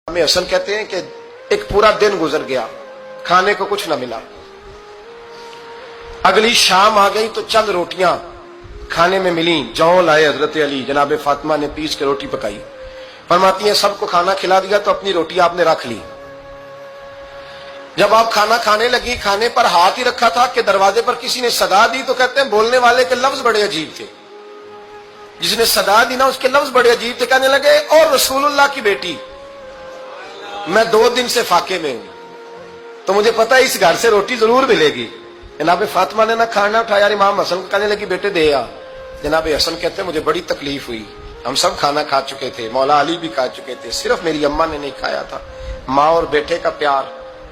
ہمیں اصل کہتے ہیں کہ ایک پورا دن گزر گیا، کھانے کو کچھ نہ ملا، اگلی شام آ گئی تو چند روٹیاں کھانے میں ملیں، جو لائے حضرت علی، جناب فاطمہ نے پیس کے روٹی پکائی، فرماتی ہیں سب کو کھانا کھلا دیا تو اپنی روٹی آپ نے رکھ لی۔ جب آپ کھانا کھانے لگی، کھانے پر ہاتھ ہی رکھا تھا کہ دروازے پر کسی نے صدا دی، تو کہتے ہیں بولنے والے کے لفظ بڑے عجیب تھے، جس نے صدا دی نا اس کے لفظ بڑے عجیب تھے، کہنے لگے اور رسول اللہ کی بیٹی، میں 2 دن سے فاقے میں ہوں، تو مجھے پتا ہے اس گھر سے روٹی ضرور ملے گی۔ جناب فاطمہ نے نہ کھانا اٹھایا، امام حسن کو کہنے لگی بیٹے دے آ۔ جناب حسن کہتے ہیں مجھے بڑی تکلیف ہوئی، ہم سب کھانا کھا چکے تھے، مولا علی بھی کھا چکے تھے، صرف میری اماں نے نہیں کھایا تھا۔ ماں اور بیٹے کا پیار،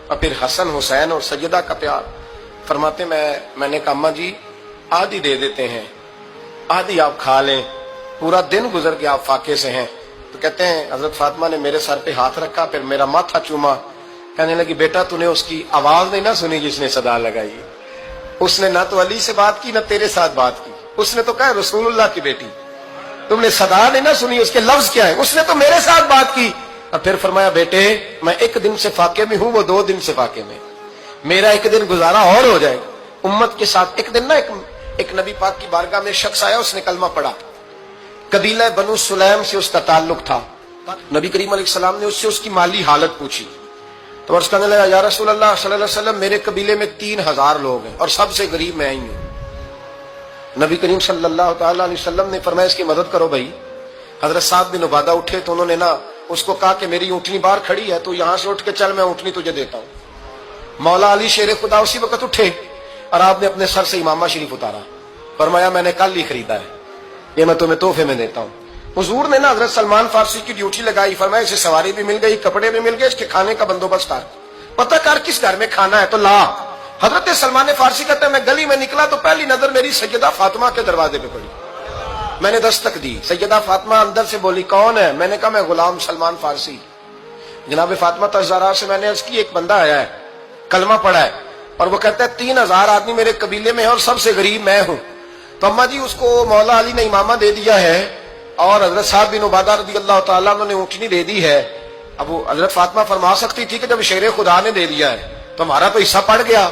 اور پھر حسن حسین اور سیدہ کا پیار۔ فرماتے میں نے کہا اماں جی آدھی دے دیتے ہیں، آدھی آپ کھا لیں، پورا دن گزر گیا آپ فاقے سے ہیں۔ تو کہتے ہیں حضرت فاطمہ نے میرے سر پہ ہاتھ رکھا، پھر میرا ماتھا چوما، کہنے لگی بیٹا تو نے اس کی آواز نہیں نہ سنی جس نے صدا لگائی، اس نے نہ تو علی سے بات کی نہ تیرے ساتھ بات کی، اس نے تو کہا رسول اللہ کی بیٹی، تم نے صدا نہیں نہ سنی، اس کے لفظ کیا ہے، اس نے تو میرے ساتھ بات کی۔ اور پھر فرمایا بیٹے میں 1 دن سے فاقے میں ہوں، وہ 2 دن سے فاقے میں، میرا 1 دن گزارا اور ہو جائے امت کے ساتھ۔ ایک دن نا ایک نبی پاک کی بارگاہ میں شخص آیا، اس نے کلمہ پڑھا، قبیلہ بنو سلیم سے اس کا تعلق تھا۔ نبی کریم علیہ السلام نے اس کی مالی حالت پوچھی، تو عرض کرنے لگا یا رسول اللہ صلی اللہ علیہ وسلم میرے قبیلے میں 3000 لوگ ہیں اور سب سے غریب میں ہی ہوں۔ نبی کریم صلی اللہ تعالی علیہ وسلم نے فرمایا اس کی مدد کرو بھائی۔ حضرت سعد بن عبادہ اٹھے تو انہوں نے نا اس کو کہا کہ میری اونٹنی باہر کھڑی ہے، تو یہاں سے اٹھ کے چل، میں اونٹنی تجھے دیتا ہوں۔ مولا علی شیر خدا اسی وقت اٹھے اور آپ نے اپنے سر سے امامہ شریف اتارا، فرمایا میں نے کل ہی خریدا ہے، یہ میں تمہیں تحفے میں دیتا ہوں۔ حضور نے نا حضرت سلمان فارسی کی ڈیوٹی لگائی، فرمایا اسے سواری بھی مل گئی، کپڑے بھی مل گئے، اس کے کھانے کا بندوبست کر، پتہ کر کس گھر میں کھانا ہے تو لا۔ حضرت سلمان فارسی کہتے ہیں میں گلی میں نکلا تو پہلی نظر میری سیدہ فاطمہ کے دروازے پہ پڑی، میں نے دستک دی، سیدہ فاطمہ اندر سے بولی کون ہے؟ میں نے کہا میں غلام سلمان فارسی۔ جناب فاطمہ تزارا سے میں نے عرض کی ایک بندہ آیا ہے، کلمہ پڑھا ہے، اور وہ کہتا ہے 3000 آدمی میرے قبیلے میں ہے اور سب سے غریب میں ہوں۔ تو اماں جی اس کو مولا علی نے امامہ دے دیا ہے اور حضرت سعد بن عبادہ رضی اللہ تعالیٰ عنہ نے اونٹنی دے دی ہے۔ اب وہ حضرت فاطمہ فرما سکتی تھی کہ جب شیر خدا نے دے دیا ہے تو ہمارا تو حصہ پڑ گیا،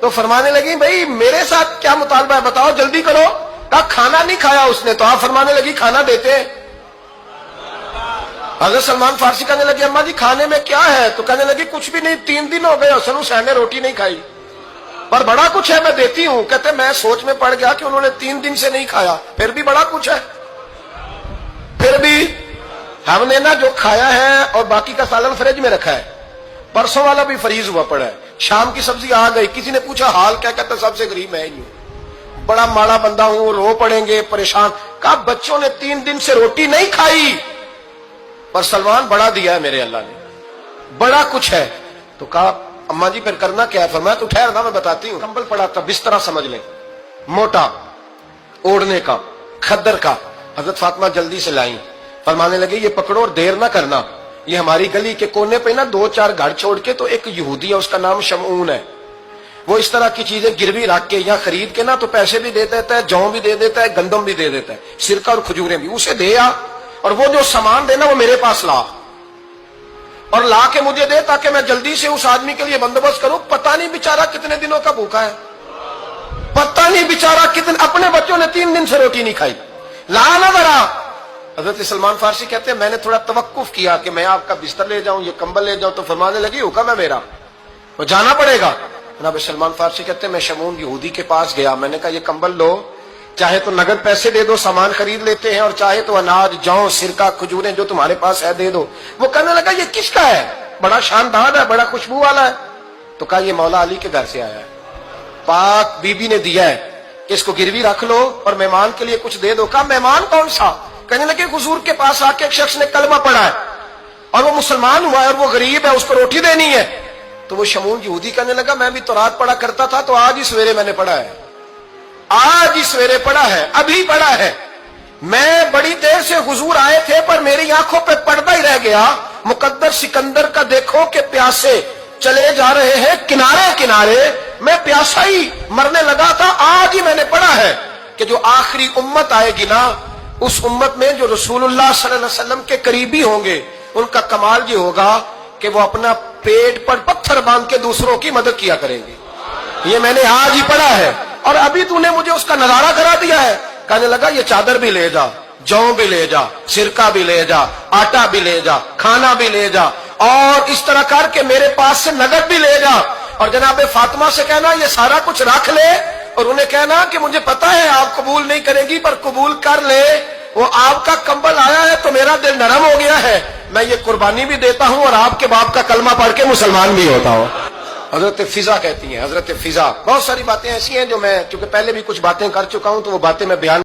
تو فرمانے لگی بھائی میرے ساتھ کیا مطالبہ ہے بتاؤ جلدی کرو۔ کہا کھانا نہیں کھایا اس نے، تو آپ فرمانے لگی کھانا دیتے ہیں۔ حضرت سلمان فارسی کہنے لگی اماں جی کھانے میں کیا ہے؟ تو کہنے لگی کچھ بھی نہیں، 3 دن ہو گئے حسن حسین نے روٹی نہیں کھائی، پر بڑا کچھ ہے میں دیتی ہوں۔ کہتے میں سوچ میں پڑ گیا کہ انہوں نے 3 دن سے نہیں کھایا، پھر بھی بڑا کچھ ہے، پھر بھی ہم نے نا جو کھایا ہے اور باقی کا سالن فریج میں رکھا ہے، پرسوں والا بھی فریز ہوا پڑا ہے، شام کی سبزی آ گئی۔ کسی نے پوچھا حال کیا؟ کہتا سب سے غریب میں ہی ہوں، بڑا ماڑا بندہ ہوں، رو پڑیں گے پریشان۔ کہا بچوں نے 3 دن سے روٹی نہیں کھائی، پر سلمان بڑا دیا ہے میرے اللہ نے، بڑا کچھ ہے۔ تو کہا اماں جی پھر کرنا کیا ہے؟ فرمایا تو ٹھہر نا میں بتاتی ہوں۔ کمبل پڑا تھا، بسترا سمجھ لیں، موٹا اوڑھنے کا، کھدر کا، حضرت فاطمہ جلدی سے لائیں، فرمانے لگے یہ پکڑو اور دیر نہ کرنا، یہ ہماری گلی کے کونے پہ نا 2-4 گھر چھوڑ کے تو ایک یہودی ہے، اس کا نام شمعون ہے، وہ اس طرح کی چیزیں گروی رکھ کے یا خرید کے نا تو پیسے بھی دے دیتا ہے، جوں بھی دے دیتا ہے، گندم بھی دے دیتا ہے، سرکہ اور کھجوریں بھی، اسے دے آ، اور وہ جو سامان دینا وہ میرے پاس لا، اور لا کے مجھے دے تاکہ میں جلدی سے اس آدمی کے لیے بندوبست کروں۔ پتہ نہیں بیچارہ کتنے دنوں کا بھوکا ہے، پتہ نہیں بیچارہ کتنے، اپنے بچوں نے 3 دن سے روٹی نہیں کھائی، لا نہ ذرا۔ حضرت سلمان فارسی کہتے ہیں میں نے تھوڑا توقف کیا کہ میں آپ کا بستر لے جاؤں، یہ کمبل لے جاؤں، تو فرمانے لگی حکم ہے میرا، وہ جانا پڑے گا۔ جناب سلمان فارسی کہتے ہیں میں شمعون یہودی کے پاس گیا، میں نے کہا یہ کمبل لو، چاہے تو نگد پیسے دے دو سامان خرید لیتے ہیں، اور چاہے تو اناج جوں سرکہ کھجوریں جو تمہارے پاس ہے دے دو۔ وہ کہنے لگا یہ کس کا ہے؟ بڑا شاندار ہے، بڑا خوشبو والا ہے۔ تو کہا یہ مولا علی کے گھر سے آیا ہے، پاک بی بی نے دیا ہے، اس کو گروی رکھ لو اور مہمان کے لیے کچھ دے دو۔ کہا مہمان کون سا؟ کہنے لگے حضور کے پاس آ کے ایک شخص نے کلمہ پڑھا ہے اور وہ مسلمان ہوا ہے اور وہ غریب ہے، اس کو روٹی دینی ہے۔ تو وہ شمعون یہودی کہنے لگا میں بھی تو رات پڑھا کرتا تھا، تو آج ہی سویرے میں نے پڑھا ہے، آج ہی سویرے پڑھا ہے، ابھی پڑھا ہے، میں بڑی دیر سے حضور آئے تھے پر میری آنکھوں پہ پردہ ہی رہ گیا، مقدر سکندر کا دیکھو کہ پیاسے چلے جا رہے ہیں کنارے کنارے، میں پیاسا ہی مرنے لگا تھا، آج ہی میں نے پڑھا ہے کہ جو آخری امت آئے گی نا، اس امت میں جو رسول اللہ صلی اللہ علیہ وسلم کے قریبی ہوں گے ان کا کمال یہ ہوگا کہ وہ اپنا پیٹ پر پتھر باندھ کے دوسروں کی مدد کیا کریں گے. یہ میں نے آج ہی پڑھا ہے اور ابھی تو نے مجھے اس کا نظارہ کرا دیا ہے. کہنے لگا یہ چادر بھی لے جا, جو بھی لے جا, سرکہ بھی لے جا, آٹا بھی لے جا, کھانا بھی لے جا, اور اس طرح کر کے میرے پاس سے نقد بھی لے جا, اور جناب فاطمہ سے کہنا یہ سارا کچھ رکھ لے, اور انہیں کہنا کہ مجھے پتا ہے آپ قبول نہیں کریں گی پر قبول کر لے, وہ آپ کا کمبل آیا ہے تو میرا دل نرم ہو گیا ہے, میں یہ قربانی بھی دیتا ہوں اور آپ کے باپ کا کلمہ پڑھ کے مسلمان بھی ہوتا ہوں. حضرت فضا کہتی ہیں, حضرت فضا. بہت ساری باتیں ایسی ہیں جو میں چونکہ پہلے بھی کچھ باتیں کر چکا ہوں تو وہ باتیں میں بیان